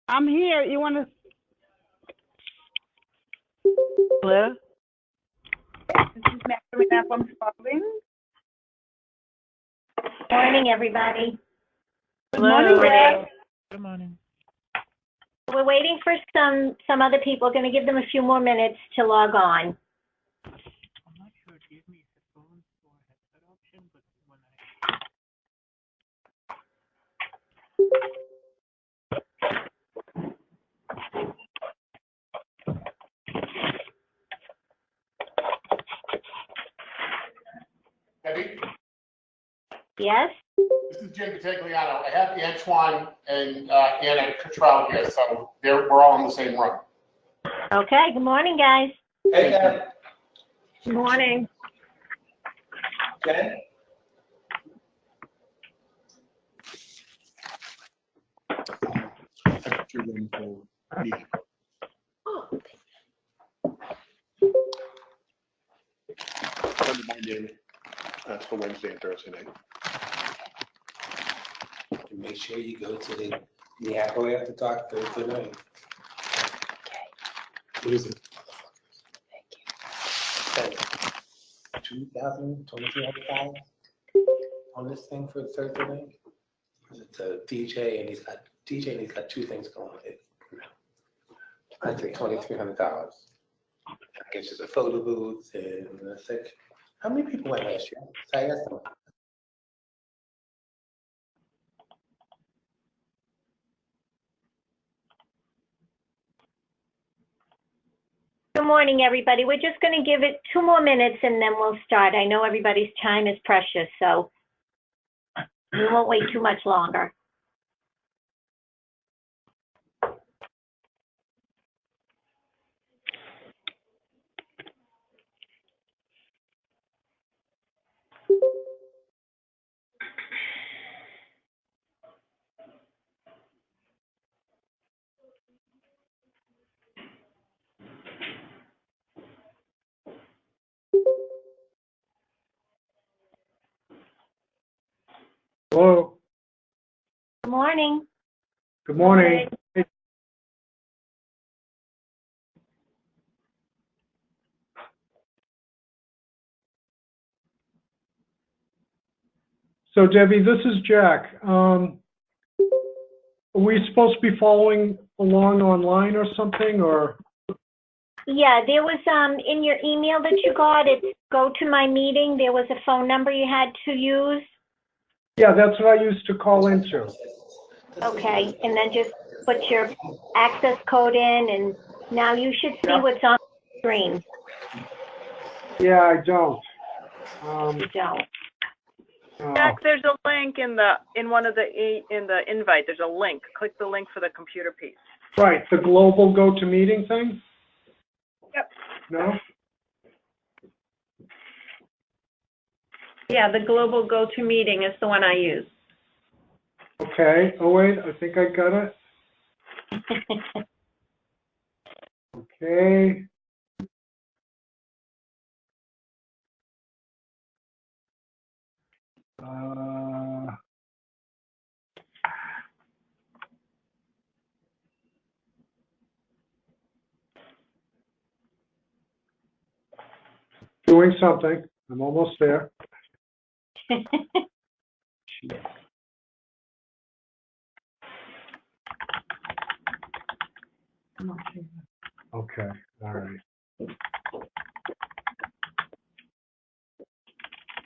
I'm here. You want to? Hello? This is Magdalena from Spalding. Morning, everybody. Good morning, Deb. Good morning. We're waiting for some other people. Going to give them a few more minutes to log on. I'm not sure it gave me headphones or headset option, but when Debbie, Yes? this is Jim Vitagliano. I have Antoine and Anna Cottrell here, so we're all in the same room. Okay. Good morning, guys. Hey, Deb. Good morning. Jen? Extra room for me. Don't mind David. That's for Wednesday and Thursday night. And make sure you go to the Apple after talk Thursday night. What is it? Thank you. $2,000 on this thing for Thursday night? It's a DJ and he's got two things going with it. I think $2,300. I guess there's a photo booth and it's like, how many people went last year? So I asked them. Good morning, everybody. We're just going to give it 2 more minutes and then we'll start. I know everybody's time is precious, so we won't wait too much longer. Hello. Good morning. Good morning. So Debbie, this is Jack. Are we supposed to be following along online or something, or? Yeah, there was, in your email that you got, it's go to my meeting. There was a phone number you had to use. Yeah, that's what I used to call into. Okay, and then just put your access code in, and now you should see what's on the screen. Yeah, I don't. You don't. Jack, there's a link in the invite. There's a link. Click the link for the computer piece. Right, the global go-to-meeting thing? Yep. No? Yeah, the global go-to-meeting is the one I use. Okay. Oh, wait, I think I got it. Okay. Doing something. I'm almost there. Okay, all right.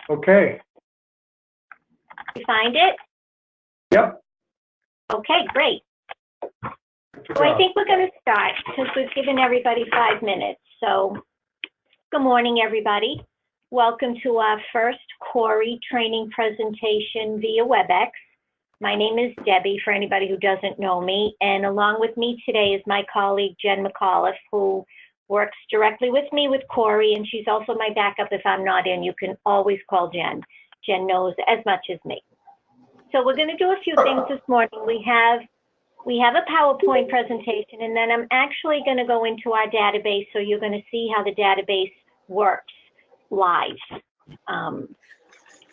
Okay. You find it? Yep. Okay, great. So I think we're going to start because we've given everybody 5 minutes. So good morning, everybody. Welcome to our first CORI training presentation via WebEx. My name is Debbie, for anybody who doesn't know me, and along with me today is my colleague, Jen McAuliffe, who works directly with me with CORI, and she's also my backup if I'm not in. You can always call Jen. Jen knows as much as me. So we're going to do a few things this morning. We have a PowerPoint presentation, and then I'm actually going to go into our database, so you're going to see how the database works live.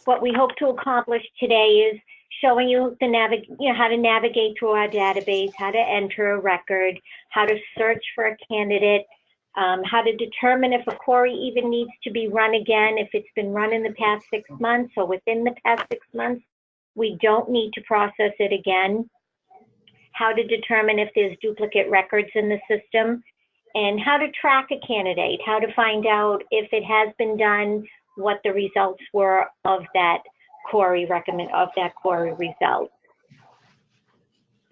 What we hope to accomplish today is showing you how to navigate through our database, how to enter a record, how to search for a candidate, how to determine if a CORI even needs to be run again, if it's been run in the past 6 months or within the past 6 months, we don't need to process it again, how to determine if there's duplicate records in the system, and how to track a candidate, how to find out if it has been done, what the results were of that CORI result.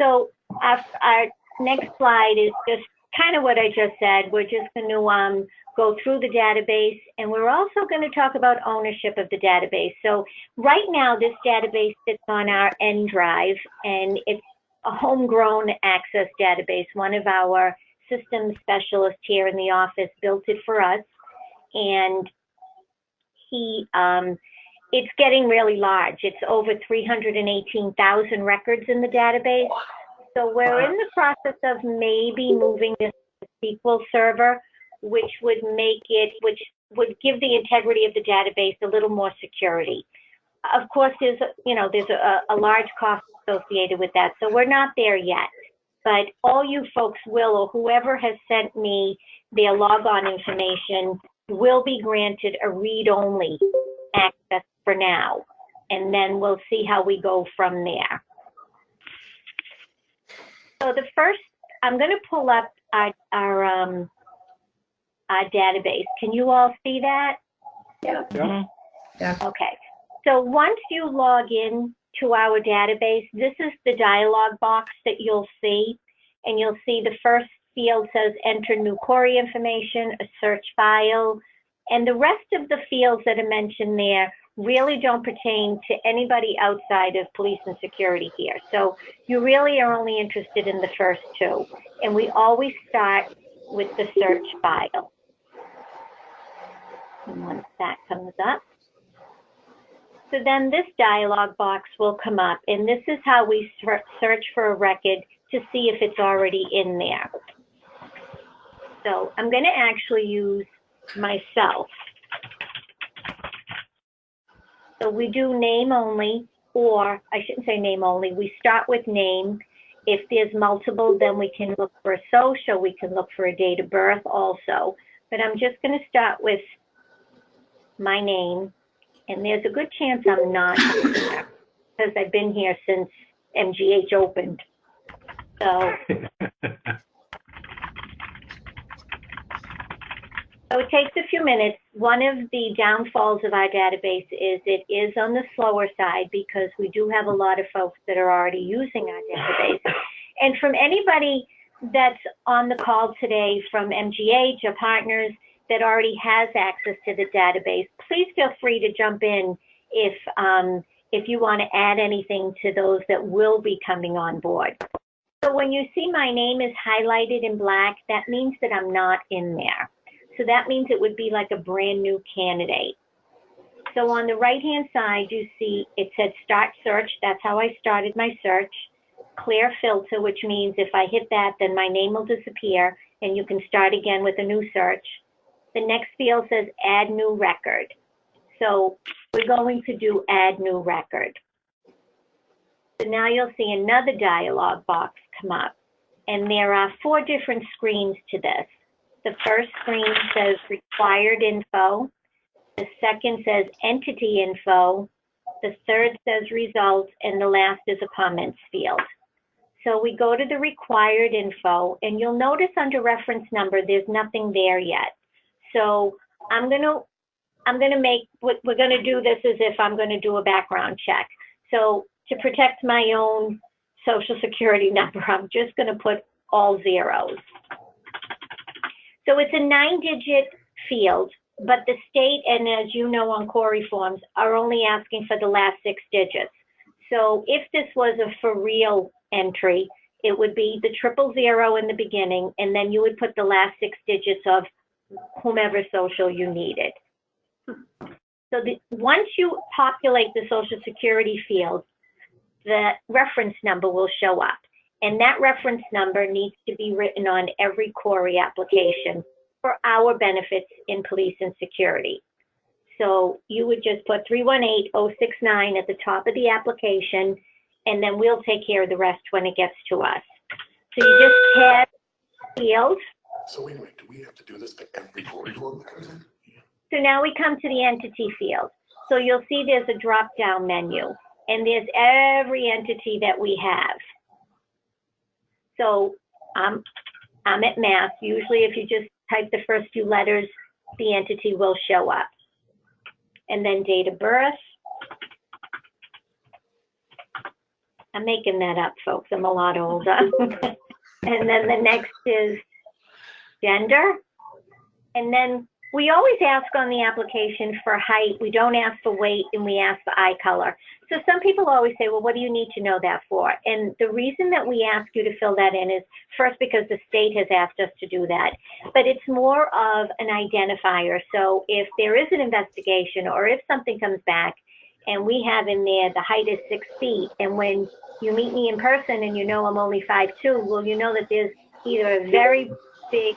So our next slide is just kind of what I just said. We're just going to go through the database, and we're also going to talk about ownership of the database. So right now, this database sits on our N drive, and it's a homegrown access database. One of our systems specialists here in the office built it for us, and it's getting really large. It's over 318,000 records in the database. So we're in the process of maybe moving this to SQL Server, which would give the integrity of the database a little more security. Of course, there's a large cost associated with that, so we're not there yet. But all you folks will, or whoever has sent me their logon information, will be granted a read-only access for now, and then we'll see how we go from there. So the first, I'm going to pull up our database. Can you all see that? Yeah. Yeah. Okay. So once you log in to our database, this is the dialog box that you'll see, and you'll see the first field says enter new CORI information, a search file, and the rest of the fields that are mentioned there really don't pertain to anybody outside of police and security here. So you really are only interested in the first two, and we always start with the search file. And once that comes up, so then this dialog box will come up, and this is how we search for a record to see if it's already in there. So I'm going to actually use myself. So we do name only, or I shouldn't say name only, we start with name. If there's multiple, then we can look for a social, we can look for a date of birth also. But I'm just going to start with my name, and there's a good chance I'm not here because I've been here since MGH opened. So it takes a few minutes. One of the downfalls of our database is it is on the slower side because we do have a lot of folks that are already using our database. And from anybody that's on the call today from MGH or partners that already has access to the database, please feel free to jump in if you want to add anything to those that will be coming on board. So when you see my name is highlighted in black, that means that I'm not in there. So that means it would be like a brand new candidate. So on the right-hand side, you see it said start search. That's how I started my search. Clear filter, which means if I hit that, then my name will disappear and you can start again with a new search. The next field says add new record. So we're going to do add new record. So now you'll see another dialog box come up, and there are 4 different screens to this. The first screen says required info. The second says entity info. The third says results, and the last is a comments field. So we go to the required info, and you'll notice under reference number, there's nothing there yet. So I'm gonna make, what we're gonna do this as if I'm gonna do a background check. So to protect my own social security number, I'm just gonna put all zeros. So it's a 9-digit field, but the state, and as you know on CORI forms, are only asking for the last 6 digits. So if this was a for real entry, it would be the 000 in the beginning, and then you would put the last 6 digits of whomever social you needed. So once you populate the social security field, the reference number will show up. And that reference number needs to be written on every CORI application for our benefits in police and security. So you would just put 318069 at the top of the application, and then we'll take care of the rest when it gets to us. So you just tab field. So wait a minute, do we have to do this for every CORI form that comes in? So now we come to the entity field. So you'll see there's a drop-down menu, and there's every entity that we have. So I'm at Mass. Usually if you just type the first few letters, the entity will show up. And then date of birth. I'm making that up, folks. I'm a lot older. And then the next is gender. And then we always ask on the application for height. We don't ask for weight, and we ask for eye color. So some people always say, well, what do you need to know that for? And the reason that we ask you to fill that in is first because the state has asked us to do that, but it's more of an identifier. So if there is an investigation or if something comes back and we have in there the height is 6 feet, and when you meet me in person and you know I'm only 5'2", well, you know that there's either a very big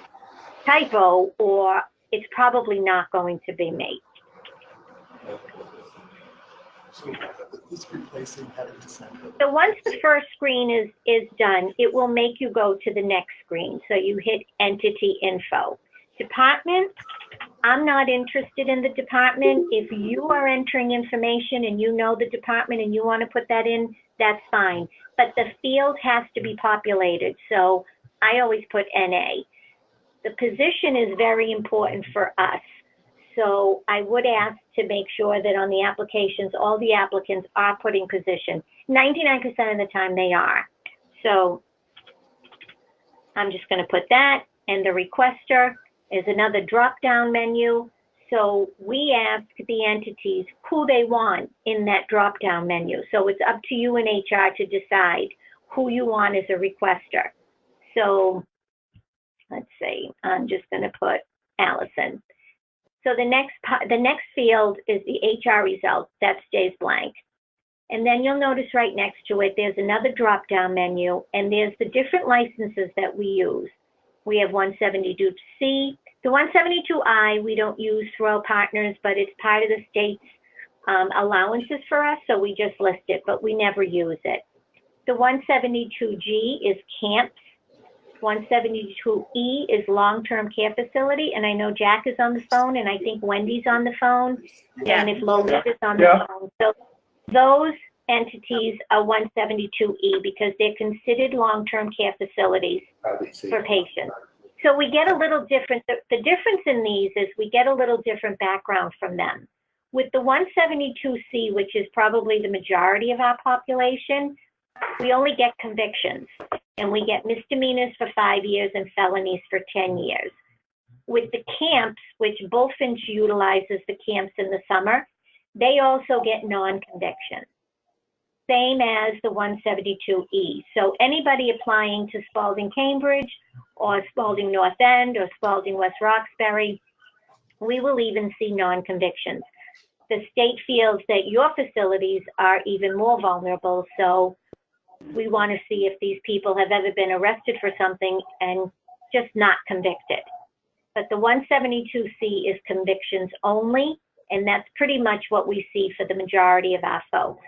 typo or it's probably not going to be me. So this replacing having to send it. So once the first screen is done, it will make you go to the next screen. So you hit entity info. Department, I'm not interested in the department. If you are entering information and you know the department and you want to put that in, that's fine. But the field has to be populated. So I always put NA. The position is very important for us. So I would ask to make sure that on the applications, all the applicants are putting position. 99% of the time they are. So I'm just going to put that, and the requester is another drop-down menu. So we ask the entities who they want in that drop-down menu. So it's up to you in HR to decide who you want as a requester. So let's see, I'm just going to put Allison. So the next field is the HR result. That stays blank. And then you'll notice right next to it, there's another drop-down menu, and there's the different licenses that we use. We have 172C. The 172I we don't use through our partners, but it's part of the state's allowances for us, so we just list it, but we never use it. The 172G is camps. 172E is long-term care facility, and I know Jack is on the phone, and I think Wendy's on the phone, Yeah. and if Lola is on the phone. So those entities are 172E because they're considered long-term care facilities for patients. So we get a little different. The difference in these is we get a little different background from them. With the 172C, which is probably the majority of our population, we only get convictions, and we get misdemeanors for 5 years and felonies for 10 years. With the camps, which Bullfinch utilizes the camps in the summer, they also get non-convictions, same as the 172E. So anybody applying to Spalding Cambridge or Spalding North End or Spalding West Roxbury, we will even see non-convictions. The state feels that your facilities are even more vulnerable, so we want to see if these people have ever been arrested for something and just not convicted. But the 172C is convictions only, and that's pretty much what we see for the majority of our folks.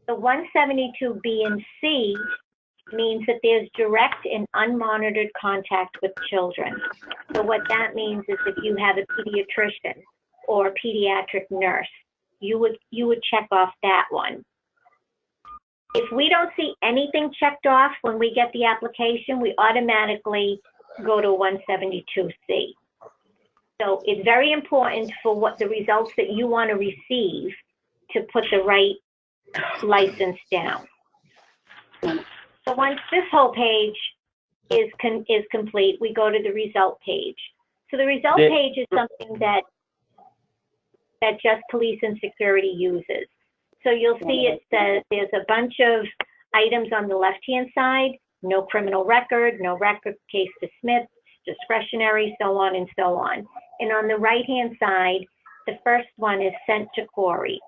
The 172B and C means that there's direct and unmonitored contact with children. So what that means is if you have a pediatrician or a pediatric nurse, you would check off that one. If we don't see anything checked off when we get the application, we automatically go to 172C. So it's very important for what the results that you want to receive to put the right license down. So once this whole page is complete, we go to the result page. So the result page is something that just police and security uses. So you'll see it says there's a bunch of items on the left-hand side, no criminal record, no record, case dismissed, discretionary, so on and so on. And on the right-hand side, the first one is sent to CORI.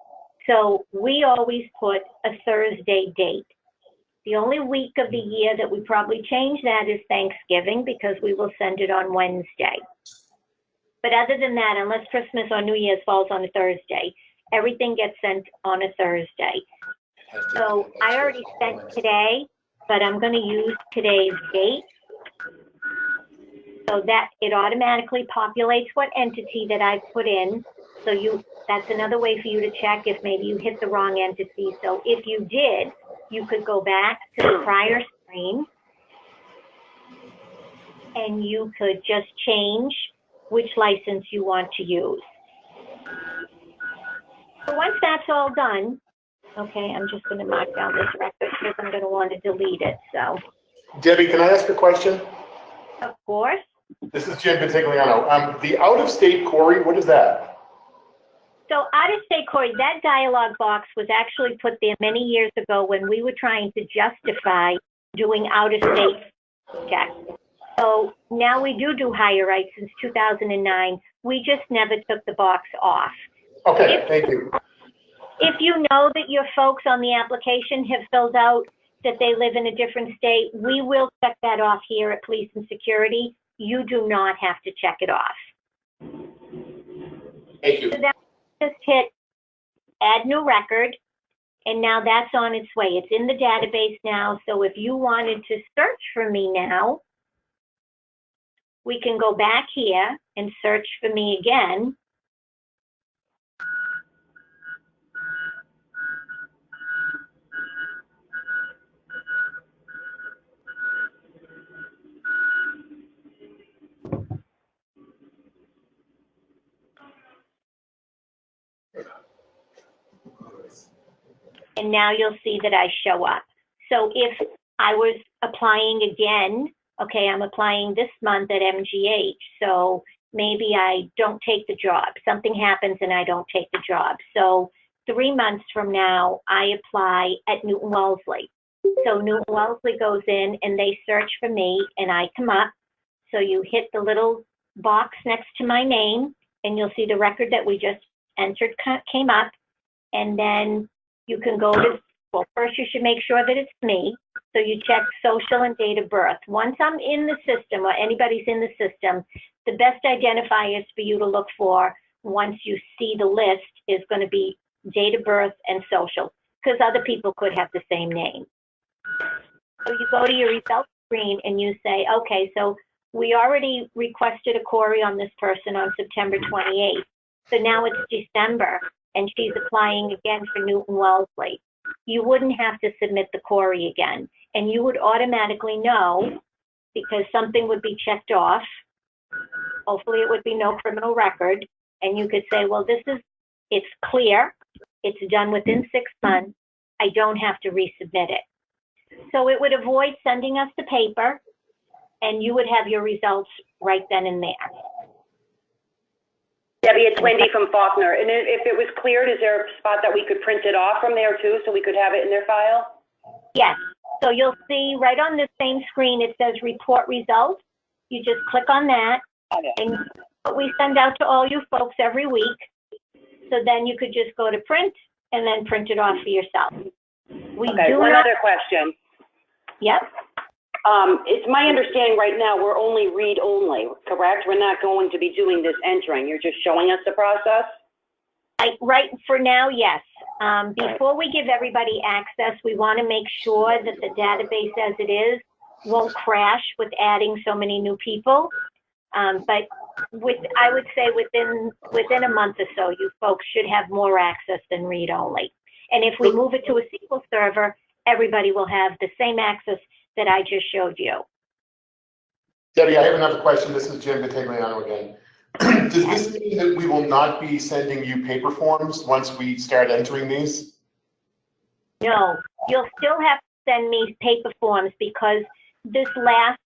So we always put a Thursday date. The only week of the year that we probably change that is Thanksgiving because we will send it on Wednesday. But other than that, unless Christmas or New Year's falls on a Thursday, everything gets sent on a Thursday. So I already sent today, but I'm going to use today's date so that it automatically populates what entity that I've put in. So that's another way for you to check if maybe you hit the wrong entity. So if you did, you could go back to the prior screen and you could just change which license you want to use. So once that's all done, okay, I'm just going to mark down this record because I'm going to want to delete it. So, Debbie, can I ask a question? of course. This is Jim Vitigliano. The out-of-state CORI, what is that? So out-of-state CORI, that dialog box was actually put there many years ago when we were trying to justify doing out-of-state checks. So now we do higher rights since 2009. We just never took the box off. Okay, thank you. If you know that your folks on the application have filled out that they live in a different state, we will check that off here at Police and Security. You do not have to check it off. Thank you. So that just hit add new record, and now that's on its way. It's in the database now, so if you wanted to search for me now, we can go back here and search for me again. And now you'll see that I show up. So if I was applying again, okay, I'm applying this month at MGH, so maybe I don't take the job. Something happens and I don't take the job. So 3 months from now, I apply at Newton Wellesley. So Newton Wellesley goes in and they search for me and I come up. So you hit the little box next to my name and you'll see the record that we just entered came up. And then you can go to, well, first you should make sure that it's me. So you check social and date of birth. Once I'm in the system or anybody's in the system, the best identifiers for you to look for once you see the list is going to be date of birth and social, because other people could have the same name. So you go to your results screen and you say, okay, so we already requested a CORI on this person on September 28th. So now it's December and she's applying again for Newton Wellesley. You wouldn't have to submit the CORI again, and you would automatically know because something would be checked off. Hopefully it would be no criminal record, and you could say, well, it's clear, it's done within 6 months, I don't have to resubmit it. So it would avoid sending us the paper, and you would have your results right then and there. Debbie, it's Wendy from Faulkner. And if it was cleared, is there a spot that we could print it off from there too, so we could have it in their file? Yes. So you'll see right on the same screen, it says report results. You just click on that, and we send out to all you folks every week. So then you could just go to print and then print it off for yourself. One other question. Yep. It's my understanding right now we're only read only, correct? We're not going to be doing this entering. You're just showing us the process? Right for now, yes. Before we give everybody access, we want to make sure that the database as it is won't crash with adding so many new people. But I would say within a month or so, you folks should have more access than read only. And if we move it to a SQL server, everybody will have the same access that I just showed you. Debbie, I have another question. This is Jim Vitigliano again. Does this mean that we will not be sending you paper forms once we start entering these? No, you'll still have to send me paper forms because this last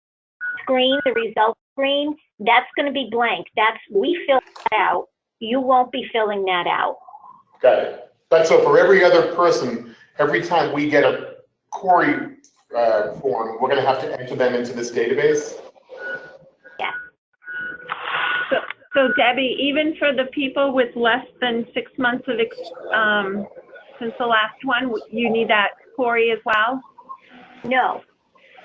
screen, the results screen, that's going to be blank. We fill that out. You won't be filling that out. Got it. But so for every other person, every time we get a CORI form, we're going to have to enter them into this database? Yeah. So Debbie, even for the people with less than 6 months of since the last one, you need that CORI as well? No,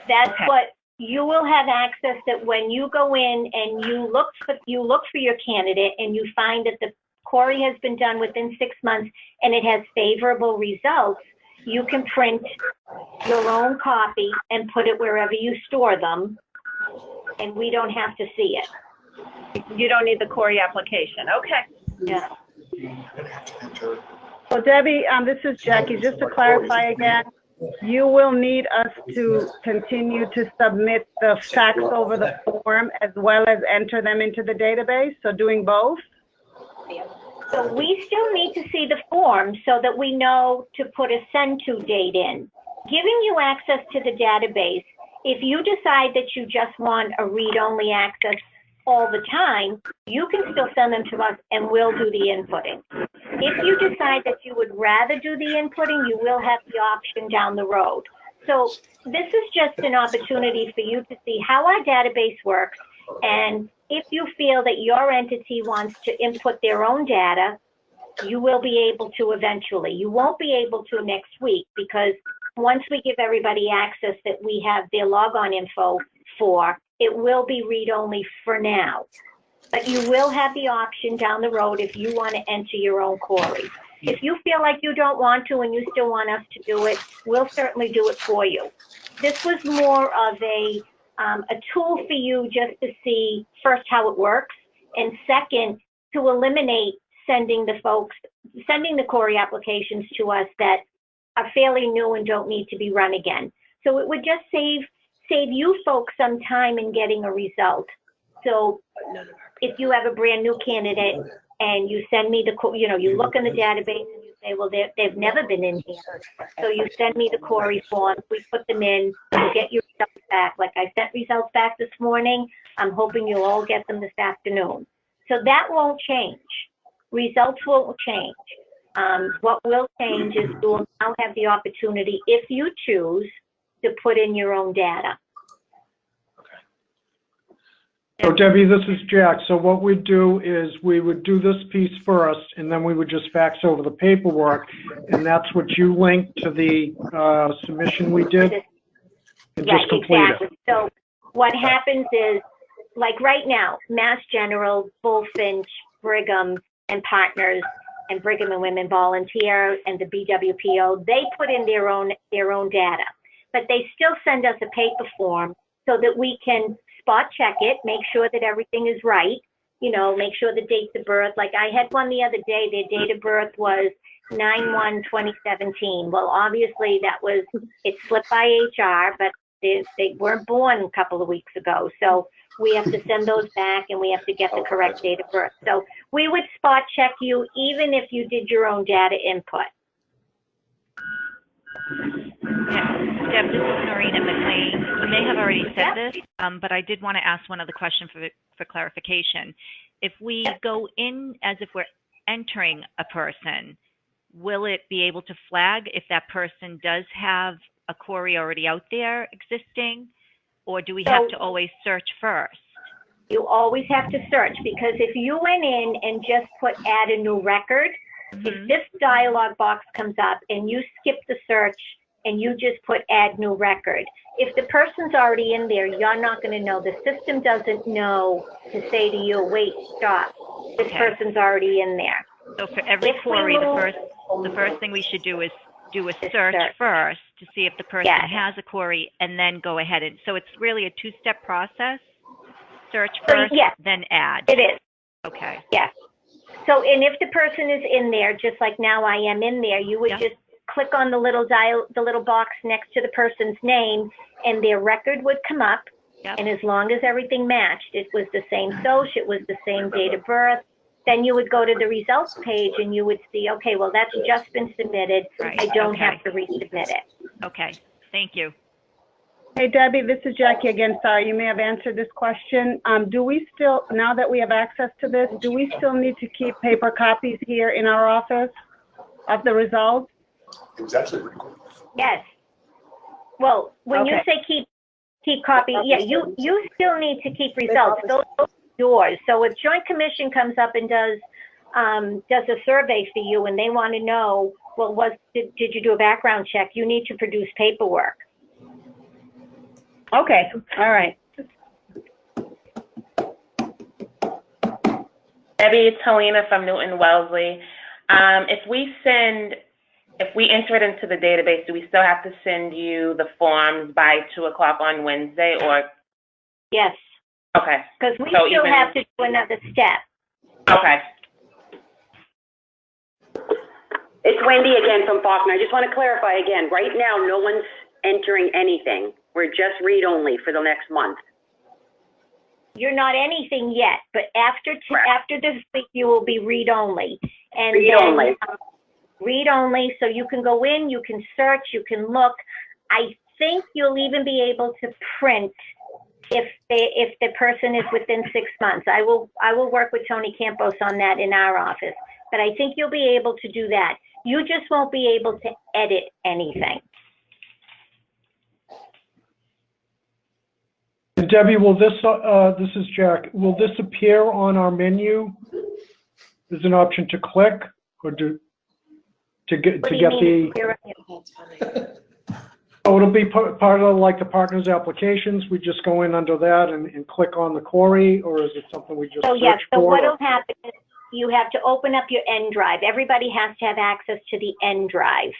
that's okay. What you will have access that when you go in and you look for your candidate and you find that the CORI has been done within 6 months and it has favorable results, you can print your own copy and put it wherever you store them, and we don't have to see it. You don't need the CORI application. Okay. Yeah. So Debbie, this is Jackie. Just to clarify again, you will need us to continue to submit the facts over the form as well as enter them into the database, so doing both? So we still need to see the form so that we know to put a send to date in. Giving you access to the database, if you decide that you just want a read-only access all the time, you can still send them to us and we'll do the inputting. If you decide that you would rather do the inputting, you will have the option down the road. So this is just an opportunity for you to see how our database works, and if you feel that your entity wants to input their own data, you will be able to eventually. You won't be able to next week, because once we give everybody access that we have their logon info for, it will be read-only for now. But you will have the option down the road if you want to enter your own CORI. If you feel like you don't want to and you still want us to do it, we'll certainly do it for you. This was more of a tool for you just to see first how it works, and second, to eliminate sending the CORI applications to us that are fairly new and don't need to be run again. So it would just save you folks some time in getting a result. So if you have a brand new candidate and you send me you look in the database and you say, well, they've never been in here. So you send me the CORI forms, we put them in, you get your results back. Like I sent results back this morning, I'm hoping you'll all get them this afternoon. So that won't change. Results won't change. What will change is you will now have the opportunity, if you choose, to put in your own data. So Debbie, this is Jack. So what we'd do is we would do this piece first, and then we would just fax over the paperwork, and that's what you link to the submission we did, and just complete exactly. it. So what happens is, like right now, Mass General, Bullfinch, Brigham, and Partners, and Brigham and Women Volunteer, and the BWPO, they put in their own data, but they still send us a paper form so that we can spot check it, make sure that everything is right, make sure the dates of birth. Like I had one the other day, their date of birth was 9/1/2017. Well, obviously it slipped by HR, but they weren't born a couple of weeks ago. So we have to send those back and we have to get the correct date of birth. So we would spot check you even if you did your own data input. Deb, this is Norina McLean. You may have already said this, but I did want to ask one other question for clarification. If we go in as if we're entering a person, will it be able to flag if that person does have a CORI already out there existing, or do we have to always search first? You always have to search, because if you went in and just put add a new record, if this dialog box comes up and you skip the search and you just put add new record, if the person's already in there, you're not going to know. The system doesn't know to say to you, wait, stop, this person's already in there. So for every CORI, the first thing we should do is do a search first to see if the person has a CORI, and then go ahead and, so it's really a two-step process? Search first, then add. It is. Okay. Yes. So, and if the person is in there, just like now I am in there, you would just click on the little box next to the person's name, and their record would come up. And as long as everything matched, it was the same social, it was the same date of birth, then you would go to the results page and you would see, okay, well, that's just been submitted. I don't have to resubmit it. Okay. Thank you. Hey, Debbie, this is Jackie again. Sorry, you may have answered this question. Do we still, now that we have access to this, do we still need to keep paper copies here in our office of the results? It was actually pretty cool. Yes. Well, when you say keep copy, you still need to keep results. Those are yours. So if Joint Commission comes up and does a survey for you and they want to know, well, did you do a background check? You need to produce paperwork. Okay, all right. Debbie, it's Helena from Newton Wellesley. If we send if we enter it into the database, do we still have to send you the forms by 2 o'clock on Wednesday, or? Yes, Okay, because we So still even- have to do another step. okay. It's Wendy again from Faulkner. I just want to clarify again. Right now, no one's entering anything. We're just read-only for the next month. You're not anything yet, but after this week, you will be read-only. And Read-only. then, read-only, so you can go in, you can search, you can look. I think you'll even be able to print if the person is within 6 months. I will work with Tony Campos on that in our office, but I think you'll be able to do that. You just won't be able to edit anything. And Debbie, will this is Jack, will this appear on our menu? There's an option to click or to get What do you the, mean? oh, it'll be part of like the partners applications. We just go in under that and click on the CORI, or is it something we just So search yes, so for? what will happen is you have to open up your N drive. Everybody has to have access to the N drive.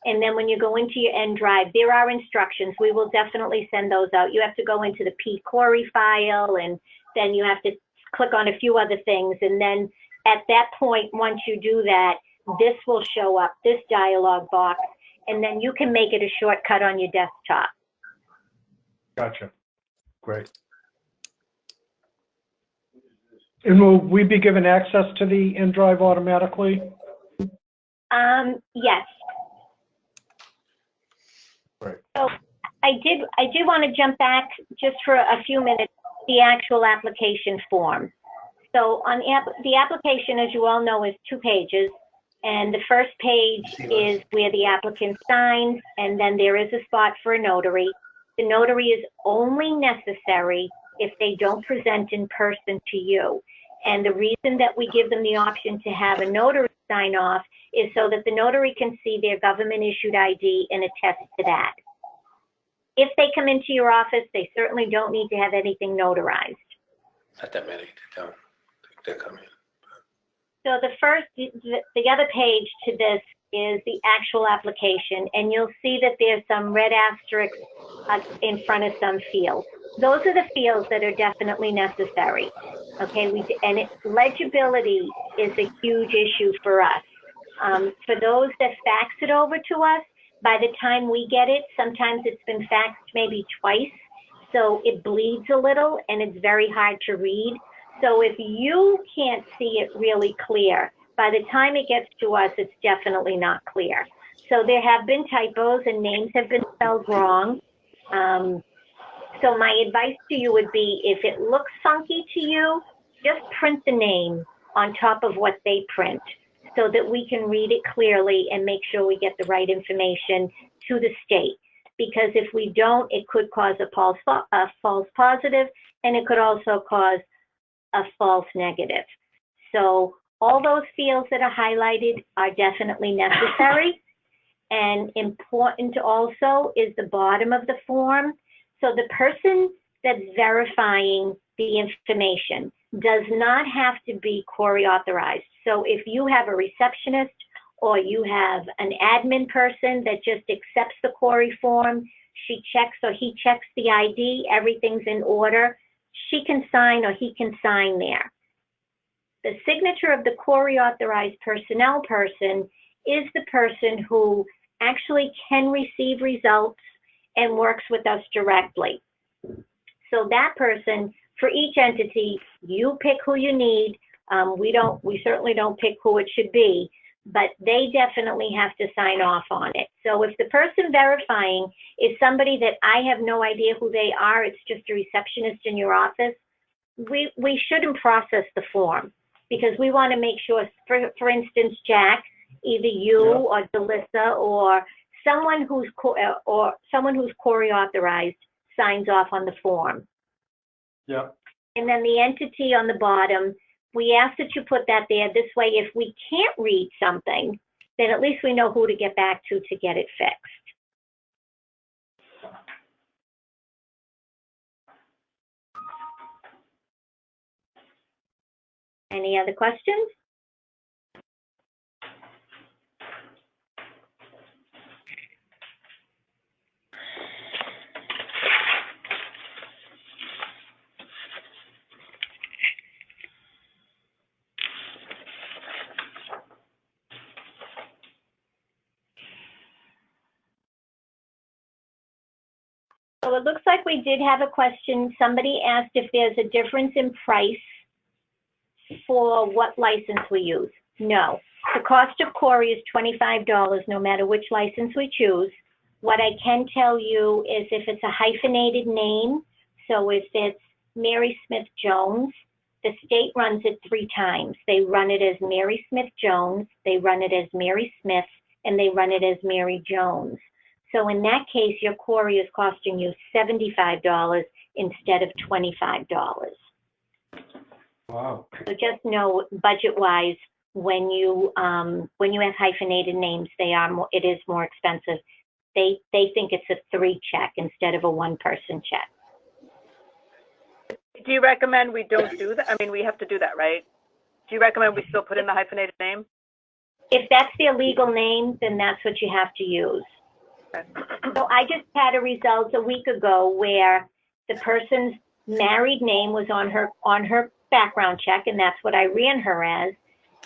And then when you go into your N drive, there are instructions. We will definitely send those out. You have to go into the PCORI file, and then you have to click on a few other things. And then at that point, once you do that, this will show up, this dialog box, and then you can make it a shortcut on your desktop. Gotcha. Great. And will we be given access to the N drive automatically? Yes. Right. So I did want to jump back just for a few minutes, the actual application form. So on the application, as you all know, is 2 pages. And the first page is where the applicant signs, and then there is a spot for a notary. The notary is only necessary if they don't present in person to you. And the reason that we give them the option to have a notary sign off is so that the notary can see their government issued ID and attest to that. If they come into your office, they certainly don't need to have anything notarized. Not that many, they're coming. So the other page to this is the actual application, and you'll see that there's some red asterisks in front of some fields. Those are the fields that are definitely necessary. Okay, legibility is a huge issue for us. For those that fax it over to us, by the time we get it, sometimes it's been faxed maybe twice, so it bleeds a little and it's very hard to read. So if you can't see it really clear, by the time it gets to us, it's definitely not clear. So there have been typos and names have been spelled wrong. So my advice to you would be, if it looks funky to you, just print the name on top of what they print so that we can read it clearly and make sure we get the right information to the state. Because if we don't, it could cause a false positive, and it could also cause a false negative. So all those fields that are highlighted are definitely necessary. And important also is the bottom of the form. So the person that's verifying the information does not have to be CORI authorized. So if you have a receptionist or you have an admin person that just accepts the CORI form, she checks or he checks the ID, everything's in order, she can sign or he can sign there. The signature of the CORI authorized personnel person is the person who actually can receive results and works with us directly. So that person, for each entity, you pick who you need. We certainly don't pick who it should be, but they definitely have to sign off on it. So if the person verifying is somebody that I have no idea who they are, it's just a receptionist in your office, we shouldn't process the form, because we want to make sure, for instance, Jack, either you or Delissa or someone who's CORI authorized signs off on the form. Yeah. And then the entity on the bottom, we ask that you put that there. This way, if we can't read something, then at least we know who to get back to get it fixed. Any other questions? CORI did have a question. Somebody asked if there's a difference in price for what license we use. No. The cost of CORI is $25 no matter which license we choose. What I can tell you is if it's a hyphenated name, so if it's Mary Smith Jones, the state runs it 3 times. They run it as Mary Smith Jones, they run it as Mary Smith, and they run it as Mary Jones. So in that case, your CORI is costing you $75 instead of $25. Wow. So just know, budget-wise, when you have hyphenated names, it is more expensive. They think it's a 3 check instead of a 1-person check. Do you recommend we don't do that? I mean, we have to do that, right? Do you recommend we still put in the hyphenated name? If that's their legal name, then that's what you have to use. Okay. So I just had a result a week ago where the person's married name was on her background check, and that's what I ran her as,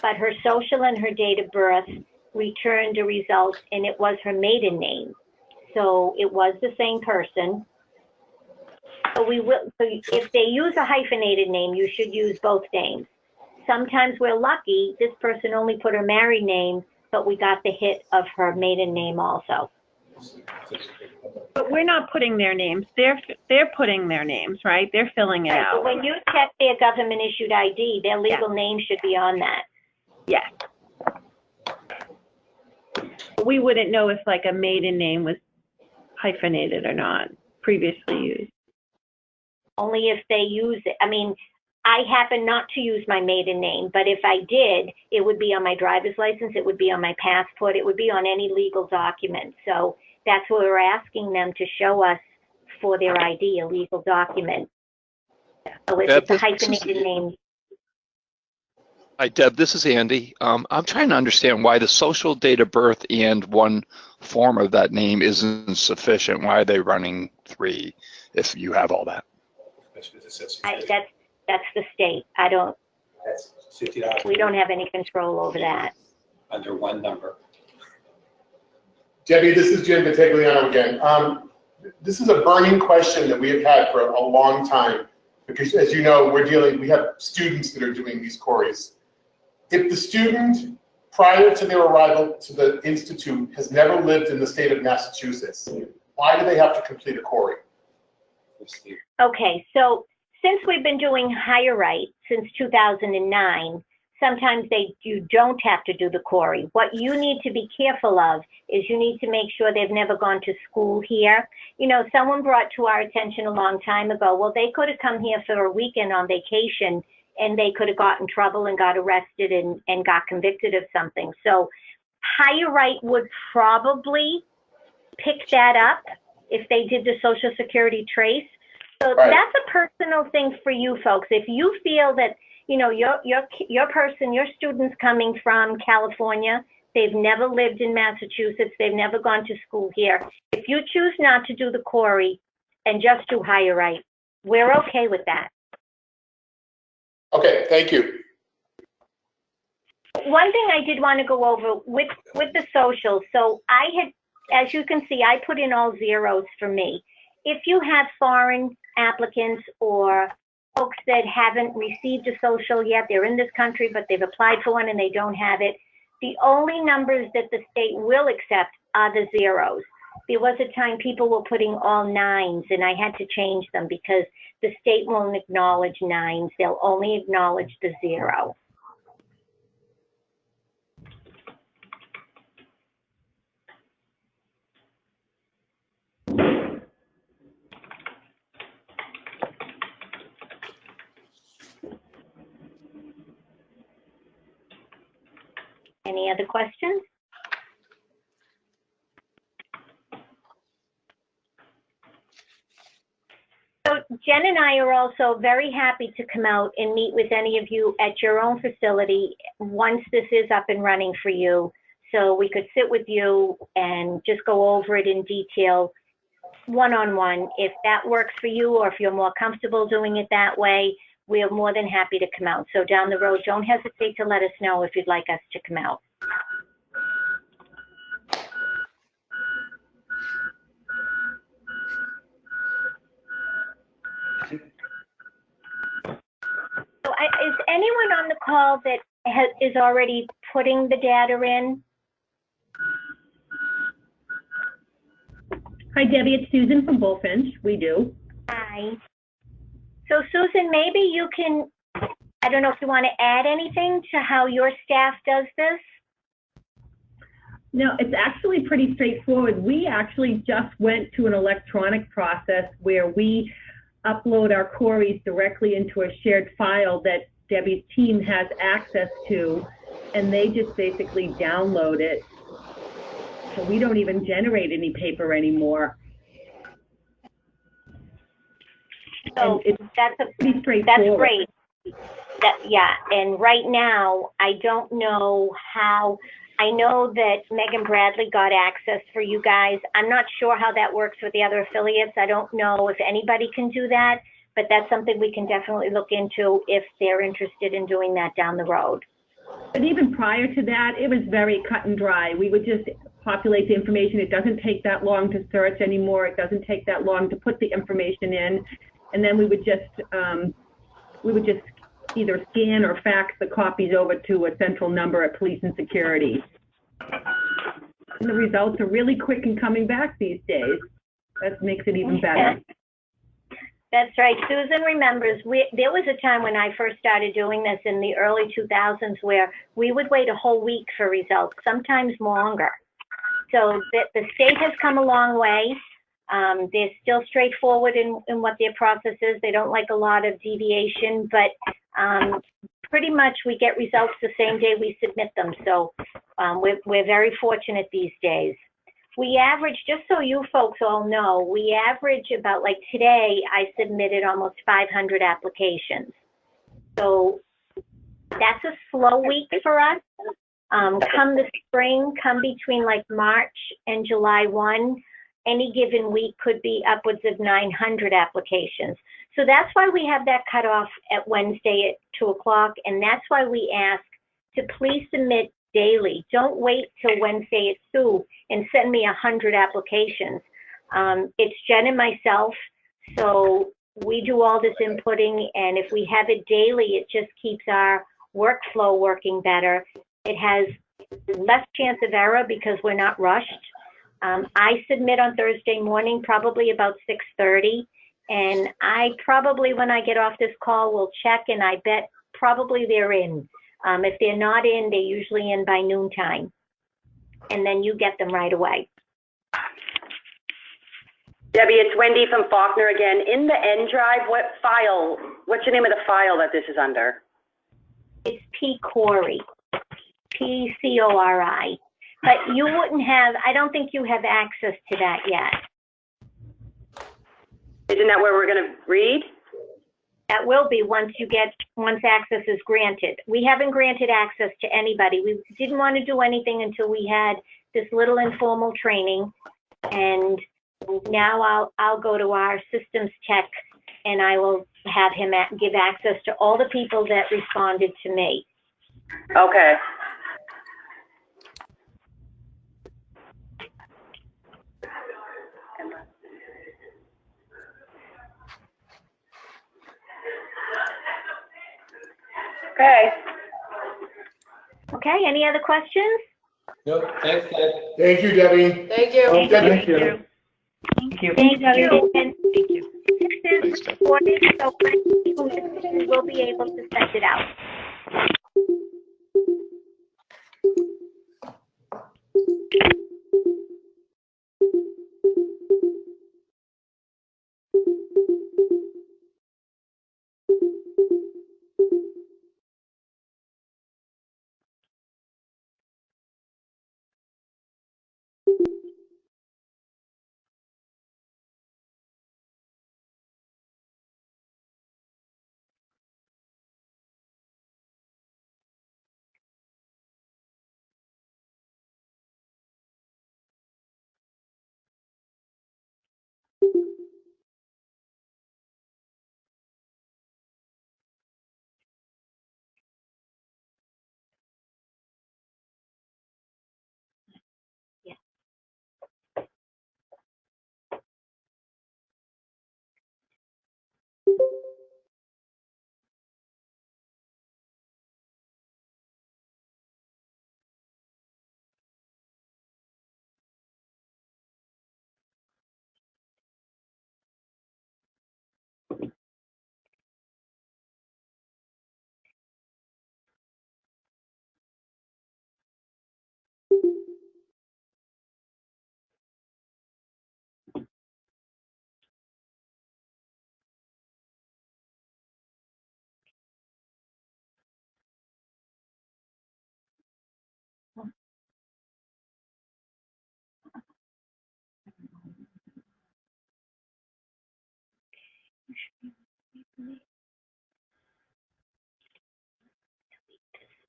but her social and her date of birth returned a result, and it was her maiden name. So it was the same person. So if they use a hyphenated name, you should use both names. Sometimes we're lucky, this person only put her married name, but we got the hit of her maiden name also. But we're not putting their names. They're putting their names, right? They're filling it Right, out. but when you check their government issued ID, their legal name should be on that. Yes. We wouldn't know if like a maiden name was hyphenated or not, previously used. Only if they use it. I mean, I happen not to use my maiden name, but if I did, it would be on my driver's license, it would be on my passport, it would be on any legal document. So that's what we're asking them to show us for their ID, a legal document. So if it's a hyphenated name. Hi, Deb, this is Andy. I'm trying to understand why the social date of birth and one form of that name isn't sufficient. Why are they running 3 if you have all that? That's the state. That's $50. We don't have any control over that. Under one number. Debbie, this is Jim Vitagliano again. This is a burning question that we have had for a long time because, as you know, we have students that are doing these CORIs. If the student, prior to their arrival to the institute, has never lived in the state of Massachusetts, why do they have to complete a CORI? Okay, so since we've been doing Higher Right since 2009, sometimes you don't have to do the CORI. What you need to be careful of is you need to make sure they've never gone to school here. You know, someone brought to our attention a long time ago, well, they could have come here for a weekend on vacation and they could have got in trouble and got arrested and got convicted of something. So Higher Right would probably pick that up if they did the Social Security trace. So Right. That's a personal thing for you folks. If you feel that, you know, your student's coming from California, they've never lived in Massachusetts, they've never gone to school here. If you choose not to do the CORI and just do Higher Right, we're okay with that. Okay, thank you. One thing I did want to go over with the social, so I had, as you can see, I put in all zeros for me. If you have foreign applicants or folks that haven't received a social yet, they're in this country, but they've applied for one and they don't have it, the only numbers that the state will accept are the zeros. There was a time people were putting all 9s and I had to change them because the state won't acknowledge 9s. They'll only acknowledge the 0. Any other questions? So Jen and I are also very happy to come out and meet with any of you at your own facility once this is up and running for you. So we could sit with you and just go over it in detail, one-on-one. If that works for you or if you're more comfortable doing it that way, we're more than happy to come out. So down the road, don't hesitate to let us know if you'd like us to come out. So is anyone on the call that is already putting the data in? Hi, Debbie, it's Susan from Bullfinch. We do. Hi. So Susan, maybe you can, I don't know if you want to add anything to how your staff does this? No, it's actually pretty straightforward. We actually just went to an electronic process where we upload our CORIs directly into a shared file that Debbie's team has access to, and they just basically download it. So we don't even generate any paper anymore. So that's pretty straightforward. That's great. Yeah, and right now, I don't know how, I know that Megan Bradley got access for you guys. I'm not sure how that works with the other affiliates. I don't know if anybody can do that, but that's something we can definitely look into if they're interested in doing that down the road. But even prior to that, it was very cut and dry. We would just populate the information. It doesn't take that long to search anymore. It doesn't take that long to put the information in. And then we would just either scan or fax the copies over to a central number at Police and Security. And the results are really quick in coming back these days. That makes it even better. That's right. Susan remembers, there was a time when I first started doing this in the early 2000s where we would wait a whole week for results, sometimes longer. So the state has come a long way. They're still straightforward in what their process is. They don't like a lot of deviation, but pretty much we get results the same day we submit them. So we're very fortunate these days. We average, just so you folks all know, we average about, like today, I submitted almost 500 applications. So that's a slow week for us. Come the spring, come between like March and July 1, any given week could be upwards of 900 applications. So that's why we have that cutoff at Wednesday at 2 o'clock, and that's why we ask to please submit daily. Don't wait till Wednesday at 2 and send me 100 applications. It's Jen and myself, so we do all this inputting, and if we have it daily, it just keeps our workflow working better. It has less chance of error because we're not rushed. I submit on Thursday morning, probably about 6:30, and I probably, when I get off this call, will check, and I bet probably they're in. If they're not in, they're usually in by noontime, and then you get them right away. Debbie, it's Wendy from Faulkner again. In the N drive, what's the name of the file that this is under? It's PCORI, PCORI. But you wouldn't have, I don't think you have access to that yet. Isn't that where we're going to read? That will be once access is granted. We haven't granted access to anybody. We didn't want to do anything until we had this little informal training. And now I'll go to our systems tech and I will have him give access to all the people that responded to me. Okay. Okay. Okay, any other questions? Nope, thanks, Deb. Thank you, Debbie. Thank you. Thank you. Thank you. Thank you. And Thank you. this is recorded, so we will be able to send it out.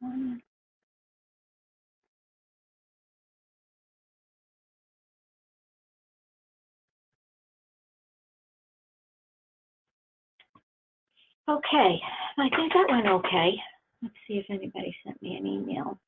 Okay, I think that went okay. Let's see if anybody sent me an email.